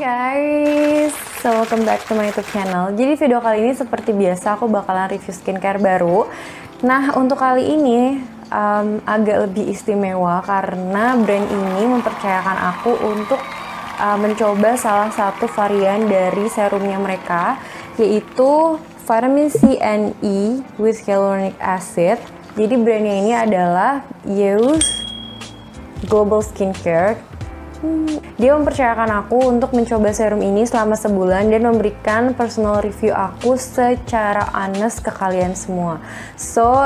Guys, so welcome back to my YouTube channel. Jadi video kali ini seperti biasa aku bakalan review skincare baru. Nah untuk kali ini agak lebih istimewa karena brand ini mempercayakan aku untuk mencoba salah satu varian dari serumnya mereka, yaitu Vitamin C and E with Hyaluronic Acid. Jadi brandnya ini adalah Youth Global Skincare. Dia mempercayakan aku untuk mencoba serum ini selama sebulan dan memberikan personal review aku secara honest ke kalian semua. So,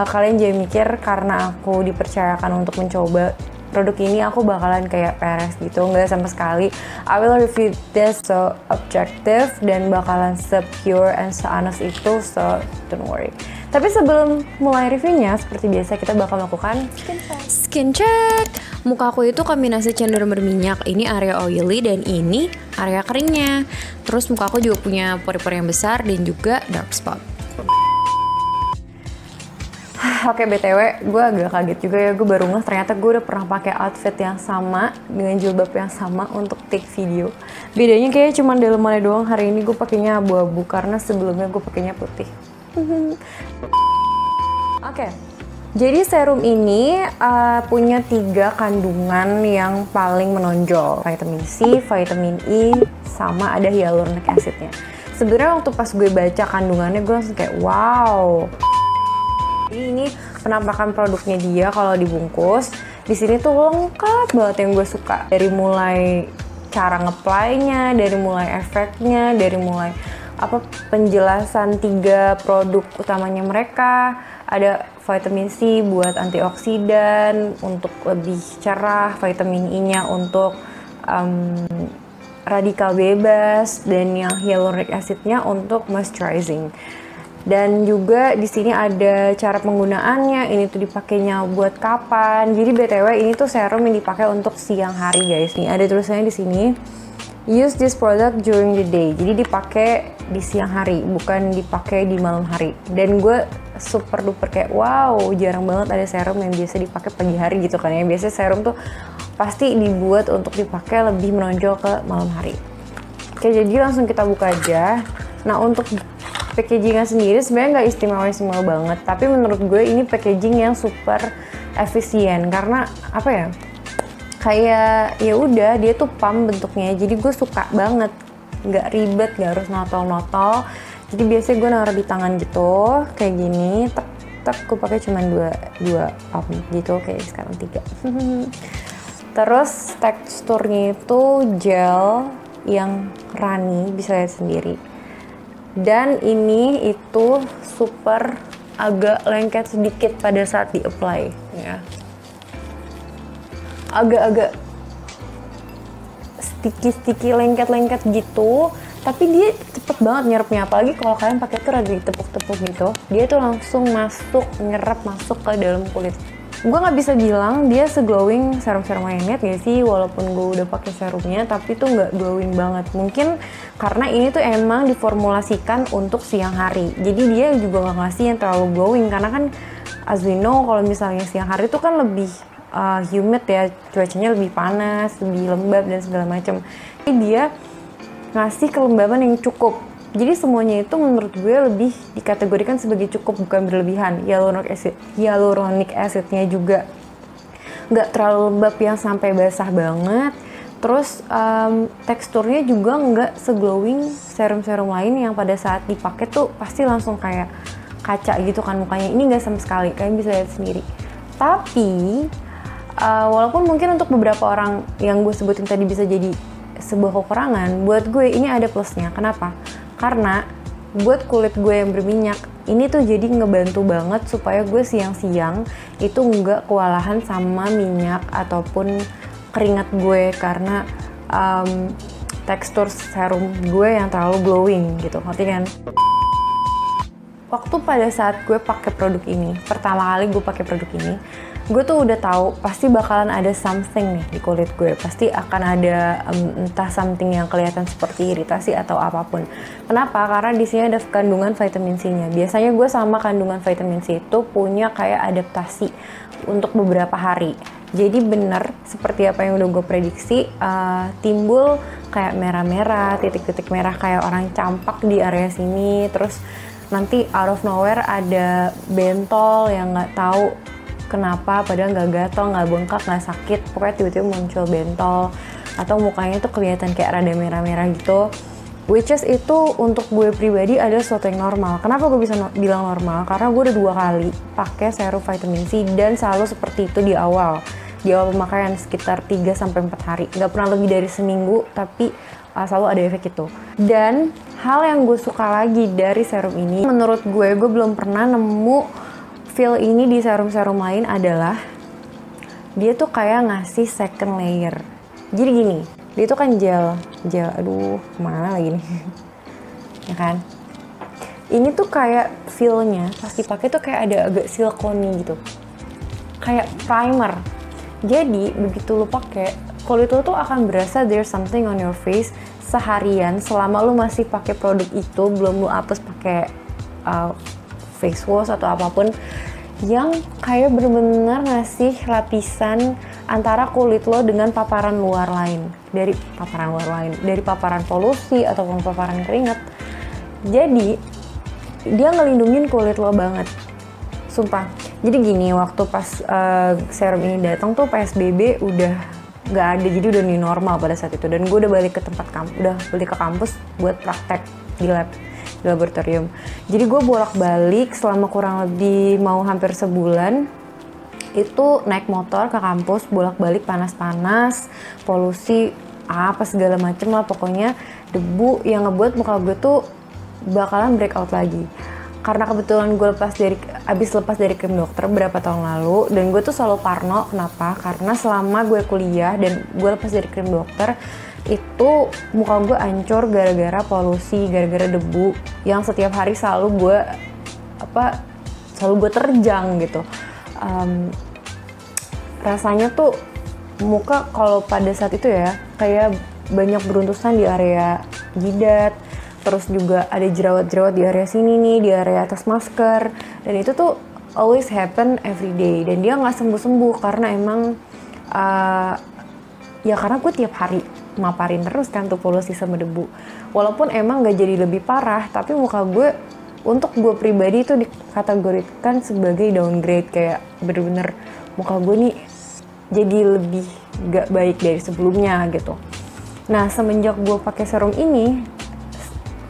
kalian jangan mikir karena aku dipercayakan untuk mencoba produk ini aku bakalan kayak peres gitu, nggak sama sekali. I will review this so objective dan bakalan se-pure and se-honest itu, so don't worry. Tapi sebelum mulai reviewnya, seperti biasa kita bakal melakukan skin check. Muka aku itu kombinasi cenderung berminyak, ini area oily dan ini area keringnya. Terus muka aku juga punya pori-pori yang besar dan juga dark spot. Oke, BTW, gue agak kaget juga ya, gue baru ngeh ternyata gue udah pernah pakai outfit yang sama dengan jilbab yang sama untuk take video. Bedanya kayaknya cuma dalemannya doang, hari ini gue pakainya abu-abu karena sebelumnya gue pakainya putih. Oke. Jadi serum ini punya 3 kandungan yang paling menonjol, vitamin C, vitamin E, sama ada hyaluronic acidnya. Sebenarnya waktu pas gue baca kandungannya gue langsung kayak wow. Jadi ini penampakan produknya dia kalau dibungkus. Di sini tuh lengkap banget yang gue suka. Dari mulai cara nge-apply-nya, dari mulai efeknya, dari mulai penjelasan 3 produk utamanya mereka. Ada vitamin C buat antioksidan, untuk lebih cerah, vitamin E-nya untuk radikal bebas, dan yang hyaluronic acid-nya untuk moisturizing. Dan juga di sini ada cara penggunaannya, ini tuh dipakainya buat kapan. Jadi BTW ini tuh serum yang dipakai untuk siang hari guys. Nih ada tulisannya di sini. Use this product during the day. Jadi dipakai di siang hari, bukan dipakai di malam hari. Dan gue super duper kayak wow, jarang banget ada serum yang biasa dipakai pagi hari gitu kan ya. Biasanya serum tuh pasti dibuat untuk dipakai lebih menonjol ke malam hari. Oke, jadi langsung kita buka aja. Nah untuk packagingnya sendiri sebenarnya nggak istimewa banget, tapi menurut gue ini packaging yang super efisien karena apa ya? Kayak ya udah dia tuh pump bentuknya, jadi gue suka banget, nggak ribet, nggak harus notol-notol. Jadi biasanya gue naruh di tangan gitu kayak gini, tek gue pakai cuma dua pump gitu, kayak sekarang 3. Terus teksturnya itu gel yang runny, bisa lihat sendiri. Dan ini itu super agak lengket sedikit pada saat di apply ya. Agak-agak sticky lengket gitu, tapi dia cepet banget nyerapnya. Apalagi kalau kalian pakai tuh rada ditepuk-tepuk gitu, dia tuh langsung nyerap masuk ke dalam kulit. Gue nggak bisa bilang dia se-glowing serum-serum lainnya gak sih, walaupun gue udah pakai serumnya, tapi tuh nggak glowing banget. Mungkin karena ini tuh emang diformulasikan untuk siang hari, jadi dia juga nggak ngasih yang terlalu glowing, karena kan as we know kalau misalnya siang hari tuh kan lebih humid ya, cuacanya lebih panas, lebih lembab dan segala macam. Jadi dia ngasih kelembaban yang cukup. Jadi semuanya itu menurut gue lebih dikategorikan sebagai cukup, bukan berlebihan. Hyaluronic acidnya juga nggak terlalu lembab yang sampai basah banget. Terus teksturnya juga nggak se-glowing serum-serum lain yang pada saat dipakai tuh pasti langsung kayak kaca gitu kan mukanya. Ini nggak sama sekali, kalian bisa lihat sendiri. Tapi walaupun mungkin untuk beberapa orang yang gue sebutin tadi bisa jadi sebuah kekurangan, buat gue ini ada plusnya. Kenapa? Karena buat kulit gue yang berminyak, ini tuh jadi ngebantu banget supaya gue siang-siang itu nggak kewalahan sama minyak ataupun keringat gue karena tekstur serum gue yang terlalu glowing gitu, ngerti kan? Waktu pada saat gue pakai produk ini, pertama kali gue pakai produk ini, gue tuh udah tahu pasti bakalan ada something nih di kulit gue, pasti akan ada entah something yang kelihatan seperti iritasi atau apapun. Kenapa? Karena di sini ada kandungan vitamin C-nya. Biasanya gue sama kandungan vitamin C itu punya kayak adaptasi untuk beberapa hari. Jadi bener seperti apa yang udah gue prediksi, timbul kayak merah-merah, titik-titik merah kayak orang campak di area sini. Terus nanti out of nowhere ada bentol yang nggak tahu kenapa, padahal nggak gatal, nggak bengkak, nggak sakit, pokoknya tiba-tiba muncul bentol. Atau mukanya tuh kelihatan kayak rada merah-merah gitu. Which is itu untuk gue pribadi adalah sesuatu yang normal. Kenapa gue bisa bilang normal? Karena gue udah 2 kali pakai serum vitamin C dan selalu seperti itu di awal pemakaian sekitar 3-4 hari. Gak pernah lebih dari seminggu, tapi selalu ada efek itu. Dan hal yang gue suka lagi dari serum ini, menurut gue belum pernah nemu feel ini di serum-serum lain adalah dia tuh kayak ngasih second layer. Jadi gini, dia tuh kan gel, aduh kemana lagi nih, ya kan? Ini tuh kayak feel-nya pas dipakai tuh kayak ada agak silikoni gitu, kayak primer. Jadi begitu lo pakai, kulit lo tuh akan berasa there's something on your face seharian selama lo masih pakai produk itu, belum lo hapus pakai face wash atau apapun yang kayak bener-bener ngasih lapisan antara kulit lo dengan paparan luar lain, dari paparan polusi ataupun paparan keringat. Jadi dia ngelindungin kulit lo banget, sumpah. Jadi gini, waktu pas serum ini datang tuh PSBB udah nggak ada, jadi udah new normal pada saat itu. Dan gue udah balik ke kampus buat praktek di laboratorium. Jadi gue bolak-balik selama kurang lebih mau hampir sebulan. Itu naik motor ke kampus, bolak-balik panas-panas, polusi, apa segala macem lah, pokoknya debu yang ngebuat muka gue tuh bakalan breakout lagi. Karena kebetulan gue abis lepas dari krim dokter beberapa tahun lalu, dan gue tuh selalu parno. Kenapa? Karena selama gue kuliah dan gue lepas dari krim dokter, itu muka gue hancur gara-gara polusi, gara-gara debu yang setiap hari selalu gue terjang gitu. Rasanya tuh muka kalau pada saat itu ya kayak banyak beruntusan di area jidat, terus juga ada jerawat-jerawat di area sini nih, di area atas masker, dan itu tuh always happen every day. Dan dia nggak sembuh-sembuh karena emang karena gue tiap hari maparin terus kan tuh polusi sama debu. Walaupun emang nggak jadi lebih parah, tapi muka gue untuk gue pribadi itu dikategorikan sebagai downgrade, kayak bener-bener muka gue nih jadi lebih gak baik dari sebelumnya gitu. Nah, semenjak gue pakai serum ini,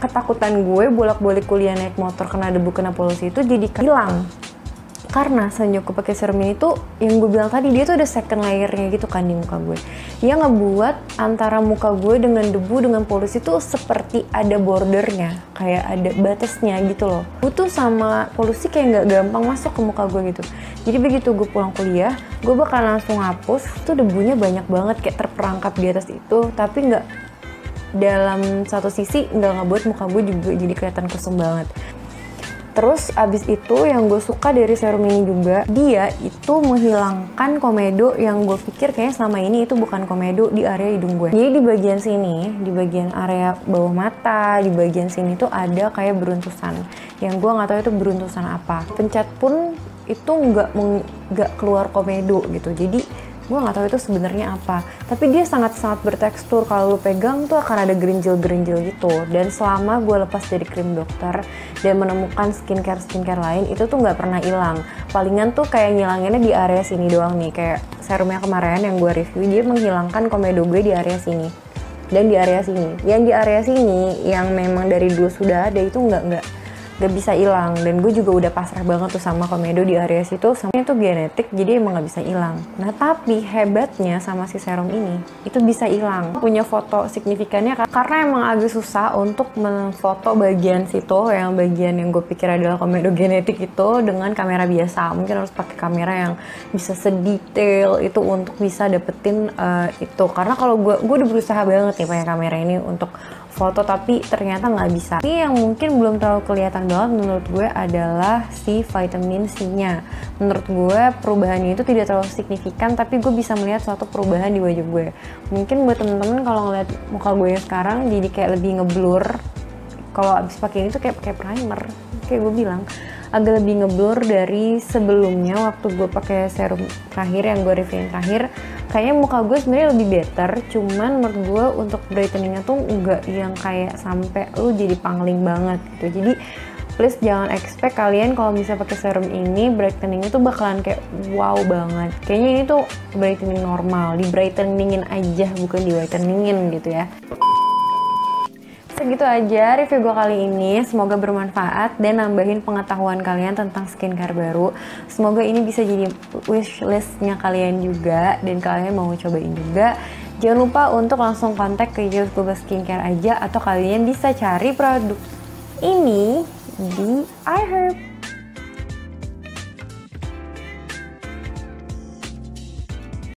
ketakutan gue bolak-balik kuliah naik motor kena debu, kena polusi itu jadi hilang. Karena semenjak gue pakai serum ini tuh, yang gue bilang tadi, dia tuh ada second layernya gitu kan di muka gue. Yang ngebuat antara muka gue dengan debu, dengan polusi tuh seperti ada bordernya, kayak ada batasnya gitu loh. Debu tuh sama polusi kayak gak gampang masuk ke muka gue gitu. Jadi begitu gue pulang kuliah, gue bakal langsung hapus, tuh debunya banyak banget kayak terperangkap di atas itu, tapi gak, dalam satu sisi gak ngebuat muka gue juga jadi kelihatan kusam banget. Terus abis itu yang gue suka dari serum ini juga, dia itu menghilangkan komedo yang gue pikir kayaknya selama ini itu bukan komedo di area hidung gue. Jadi di bagian sini, di bagian area bawah mata, di bagian sini tuh ada kayak beruntusan. Yang gue nggak tahu itu beruntusan apa. Pencet pun itu nggak keluar komedo gitu. Jadi gue nggak tahu itu sebenarnya apa, tapi dia sangat-sangat bertekstur. Kalau lu pegang tuh akan ada gerinjil-gerinjil gitu. Dan selama gue lepas dari krim dokter dan menemukan skincare lain, itu tuh nggak pernah hilang. Palingan tuh kayak ngilanginnya di area sini doang nih, kayak serumnya kemarin yang gue review, dia menghilangkan komedo gue di area sini dan di area sini. Yang di area sini yang memang dari dulu sudah ada itu nggak bisa hilang. Dan gue juga udah pasrah banget tuh sama komedo di area situ, sama itu genetik, jadi emang nggak bisa hilang. Nah, tapi hebatnya sama si serum ini itu bisa hilang. Punya foto signifikannya karena emang agak susah untuk memfoto bagian situ, yang bagian yang gue pikir adalah komedo genetik itu dengan kamera biasa. Mungkin harus pakai kamera yang bisa sedetail itu untuk bisa dapetin itu. Karena kalau gue udah berusaha banget nih pakai kamera ini untuk foto, tapi ternyata nggak bisa. Ini yang mungkin belum terlalu kelihatan banget menurut gue adalah si vitamin C-nya. Menurut gue perubahannya itu tidak terlalu signifikan, tapi gue bisa melihat suatu perubahan di wajah gue. Mungkin buat temen-temen kalau ngeliat muka gue yang sekarang jadi kayak lebih ngeblur. Kalau abis pakai ini tuh kayak pakai primer, kayak gue bilang. agak lebih ngeblur dari sebelumnya waktu gue pakai serum terakhir yang gue reviewin terakhir. Kayaknya muka gue sebenarnya lebih better, cuman menurut gue untuk brightening-nya tuh enggak yang kayak sampai lu jadi pangling banget gitu. Jadi please jangan expect kalian kalau misalnya pakai serum ini brightening itu bakalan kayak wow banget. Kayaknya ini tuh brightening normal, di brightening-in aja bukan di whitening-in gitu ya. Segitu aja review gue kali ini, semoga bermanfaat dan nambahin pengetahuan kalian tentang skincare baru. Semoga ini bisa jadi wishlistnya kalian juga dan kalian mau cobain juga. Jangan lupa untuk langsung kontak ke Just Global Skincare aja, atau kalian bisa cari produk ini di iHerb.